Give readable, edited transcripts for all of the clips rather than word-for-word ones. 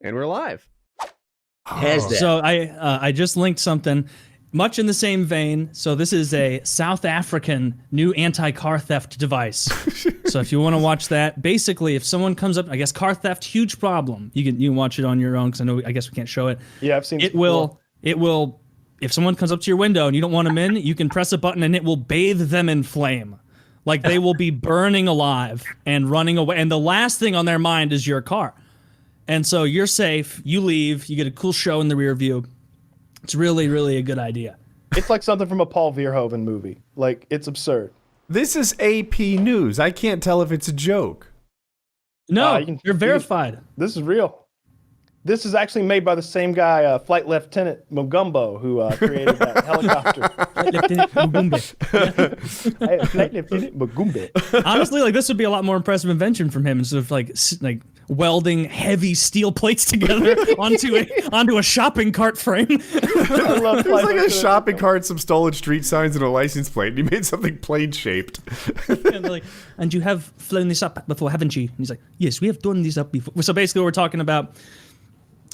And we're live. Has that. So I just linked something much in the same vein. So this is a South African new anti-car theft device. So if you want to watch that, basically if someone comes up, I guess car theft, huge problem. You can watch it on your own because I guess we can't show it. Yeah, I've seen it. It will if someone comes up to your window and you don't want them in, you can press a button and it will bathe them in flame. Like they will be burning alive and running away. And the last thing on their mind is your car. And so you're safe, you leave, you get a cool show in the rear view. It's really, really a good idea. It's like something from a Paul Verhoeven movie. Like, it's absurd. This is AP News. I can't tell if it's a joke. No, you're verified. This is real. This is actually made by the same guy, Flight Lieutenant Mugumbo, who created that helicopter. Flight Lieutenant Mugumbe. Flight Lieutenant Mugumbe. Honestly, like this would be a lot more impressive invention from him instead of like welding heavy steel plates together onto a shopping cart frame. I love There's like a shopping cart, some stolen street signs, and a license plate, and he made something plane shaped. And you have flown this up before, haven't you? And he's like, yes, we have done this up before. So basically, what we're talking about,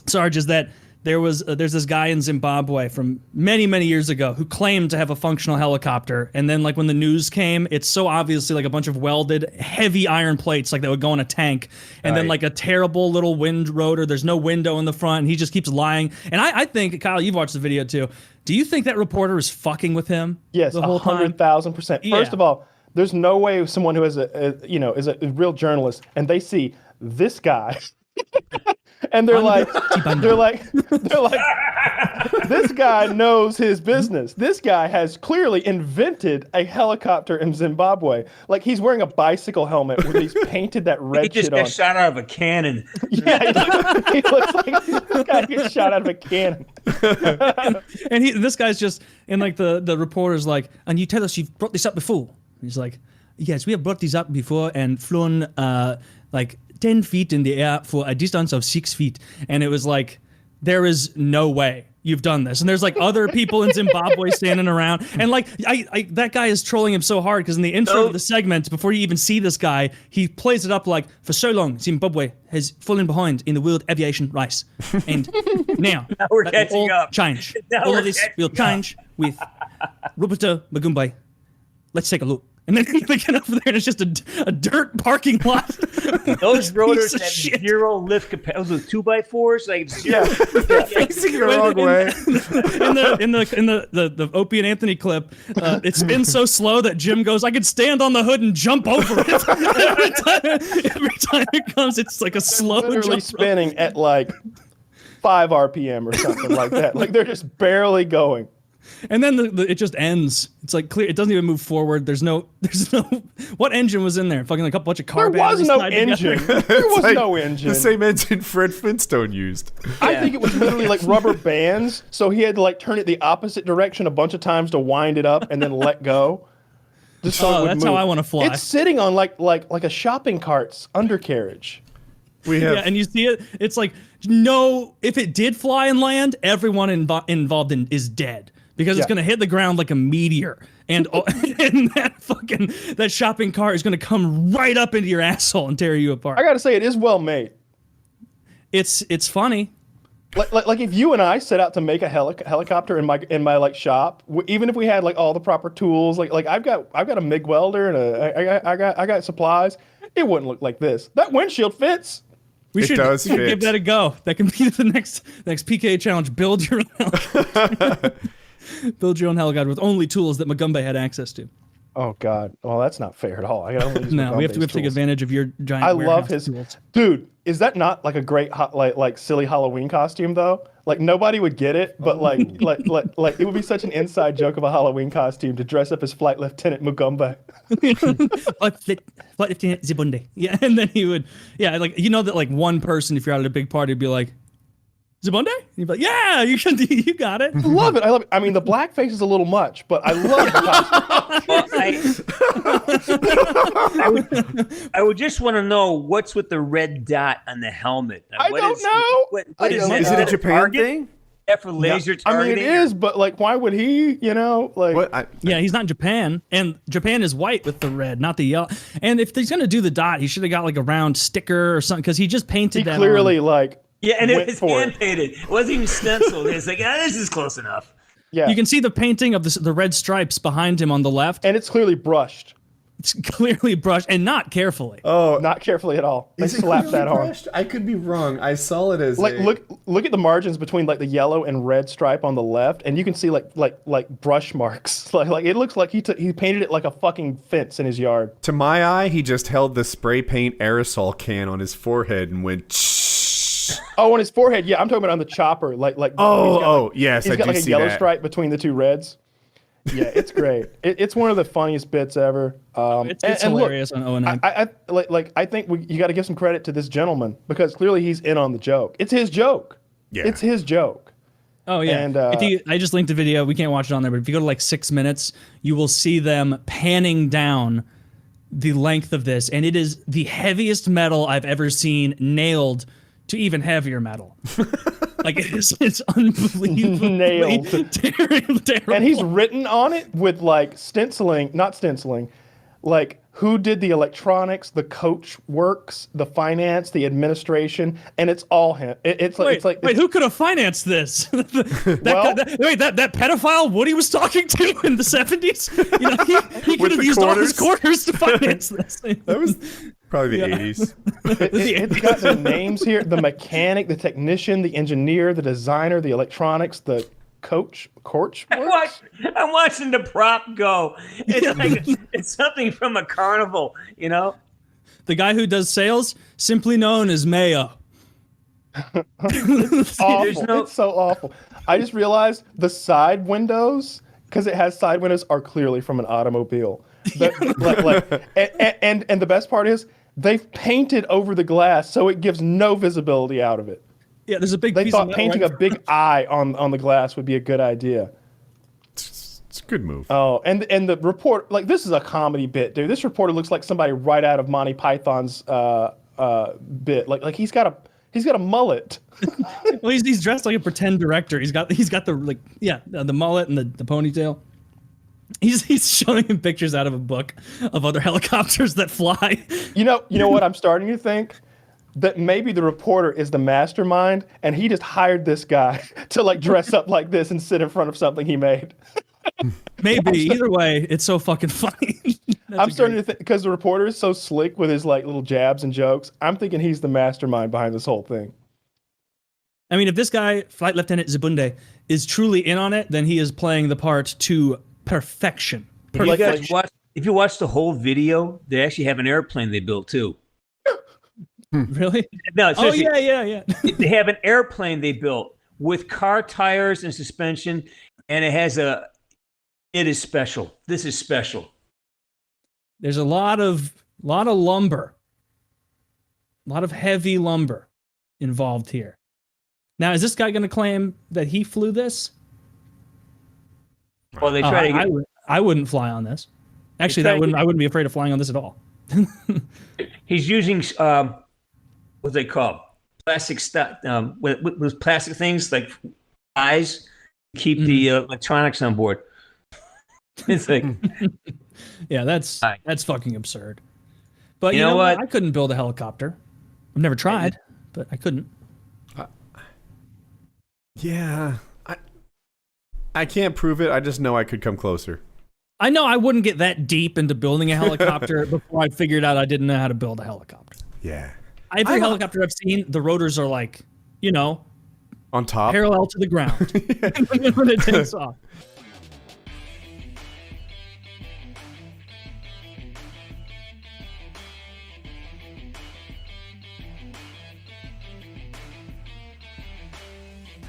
Sarge, is that there's this guy in Zimbabwe from many, many years ago who claimed to have a functional helicopter, and then like when the news came, it's so obviously like a bunch of welded heavy iron plates like that would go in a tank, and then like a terrible little wind rotor. There's no window in the front, and he just keeps lying. And I think, Kyle, you've watched the video too. Do you think that reporter is fucking with him? Yes, the whole time? 100,000%. First of all, there's no way someone who is is a real journalist and they see this guy. And they're like, this guy knows his business. This guy has clearly invented a helicopter in Zimbabwe. Like, he's wearing a bicycle helmet where he's painted that red shit on. He just got shot out of a cannon. Yeah, he looks like this guy gets shot out of a cannon. and this guy's just, and like the reporter's like, and you tell us you've brought this up before. He's like, yes, we have brought these up before and flown like 10 feet in the air for a distance of 6 feet. And it was like, there is no way you've done this. And there's like other people in Zimbabwe standing around. And like, that guy is trolling him so hard because in the intro of the segment, before you even see this guy, he plays it up like, for so long, Zimbabwe has fallen behind in the world aviation race. And now we're catching up. Change. All of this will change with Roberto Magumbe. Let's take a look. And then they get over there and it's just a dirt parking lot. Those rotors have zero lift capacity. Those 2x4s, like facing the wrong way. In the Opie and Anthony clip, it spins so slow that Jim goes, I could stand on the hood and jump over it. every time it comes, it's like a slow literally jump. spinning at like 5 RPM or something like that. Like, they're just barely going. And then it just ends. It's like clear. It doesn't even move forward. There's no. What engine was in there? Fucking like a bunch of car batteries. There was no engine. There was no engine. The same engine Fred Flintstone used. I think it was literally like rubber bands. So he had to like turn it the opposite direction a bunch of times to wind it up and then let go. Just so it would that's move. how I want to fly. It's sitting on like a shopping cart's undercarriage. Yeah, and you see it. It's like if it did fly and land, everyone involved is dead. Because it's going to hit the ground like a meteor. And that shopping cart is going to come right up into your asshole and tear you apart. I got to say, it is well made. It's funny. Like if you and I set out to make a helicopter in my like shop, even if we had like all the proper tools, like I've got a MIG welder and I got supplies, it wouldn't look like this. That windshield fits. We should give that a go. That can be the next PKA challenge. Build your own. Build your own helicopter with only tools that Magumbe had access to. Oh God! Well, that's not fair at all. I gotta use no, we have to take advantage of your giant. I love his tools. Dude. Is that not like a great like silly Halloween costume though? Like nobody would get it, but like it would be such an inside joke of a Halloween costume to dress up as Flight Lieutenant Mugumbe. Flight Lieutenant Zibunde. Yeah, and then he would. Yeah, like that like one person, if you're out at a big party, would be like, Zibunde? You'd be like, yeah, you got it. I love it. I mean, the blackface is a little much, but I love the I would just want to know what's with the red dot on the helmet. I don't know. What is it? Is it a Japan thing? Yeah, for laser targeting? I mean, it is, but like, why would he? Yeah, he's not in Japan, and Japan is white with the red, not the yellow. And if he's gonna do the dot, he should have got like a round sticker or something, because he just painted that. Clearly, Yeah, and it went was for hand painted. It wasn't even stenciled. It's like, this is close enough. Yeah, You can see the painting of the red stripes behind him on the left. and it's clearly brushed, It's clearly brushed and not carefully. Oh, not carefully at all. They is it slapped clearly that on. brushed? I could be wrong. I saw it as Like look at the margins between like the yellow and red stripe on the left, and you can see like brush marks. Like it looks like he painted it like a fucking fence in his yard. To my eye, he just held the spray paint aerosol can on his forehead and went. Oh, on his forehead. Yeah, I'm talking about on the chopper. Like Yes, he's I got do like a see yellow that. stripe between the two reds. Yeah, it's great. It's one of the funniest bits ever. It's and look, hilarious on O&M. I think you got to give some credit to this gentleman because clearly he's in on the joke. It's his joke. Yeah. It's his joke. Oh yeah. And, I just linked a video. We can't watch it on there, but if you go to like 6 minutes, you will see them panning down the length of this, and it is the heaviest metal I've ever seen nailed to even heavier metal. Like it's unbelievably Nailed. terrible. And he's written on it with like not stenciling, like who did the electronics, the coach works, the finance, the administration, and it's all him. It's like Wait, who could have financed this? that pedophile Woody was talking to in the 70s? You know, he could have used all his quarters to finance this. That was probably the 80s. It's got the names here: the mechanic, the technician, the engineer, the designer, the electronics, the coach works. I'm watching the prop go. It's like it's something from a carnival, you know? The guy who does sales, simply known as Mayo. Awful. It's so awful. I just realized the side windows, because it has side windows, are clearly from an automobile. And the best part is they've painted over the glass so it gives no visibility out of it. Yeah, there's a big They piece thought of painting a big eye on the glass would be a good idea. It's a good move. Oh, and the report, like, this is a comedy bit, dude. This reporter looks like somebody right out of Monty Python's bit. Like he's got a mullet. Well, he's dressed like a pretend director. He's got the the mullet and the ponytail. He's showing him pictures out of a book of other helicopters that fly. You know what I'm starting to think? That maybe the reporter is the mastermind, and he just hired this guy to like dress up like this and sit in front of something he made. Maybe. Either way, it's so fucking funny. I'm starting to think, because the reporter is so slick with his like little jabs and jokes, I'm thinking he's the mastermind behind this whole thing. I mean, if this guy, Flight Lieutenant Zibunde, is truly in on it, then he is playing the part to perfection. If you watch the whole video, they actually have an airplane they built too. Really? No, Oh, seriously, yeah. they have an airplane they built with car tires and suspension, and it is special. This is special. There's a lot of lumber, a lot of heavy lumber involved here. Now, is this guy going to claim that he flew this? Well, they try to get, I wouldn't fly on this. Actually, I wouldn't be afraid of flying on this at all. he's using what they call plastic stuff with plastic things like eyes to keep the electronics on board. It's like, yeah, that's fucking absurd. But you know what? I couldn't build a helicopter. I've never tried, but I couldn't. Yeah. I can't prove it. I just know I could come closer. I know I wouldn't get that deep into building a helicopter before I figured out I didn't know how to build a helicopter. Yeah. Every helicopter I've seen, the rotors are like, on top. parallel to the ground when it takes off.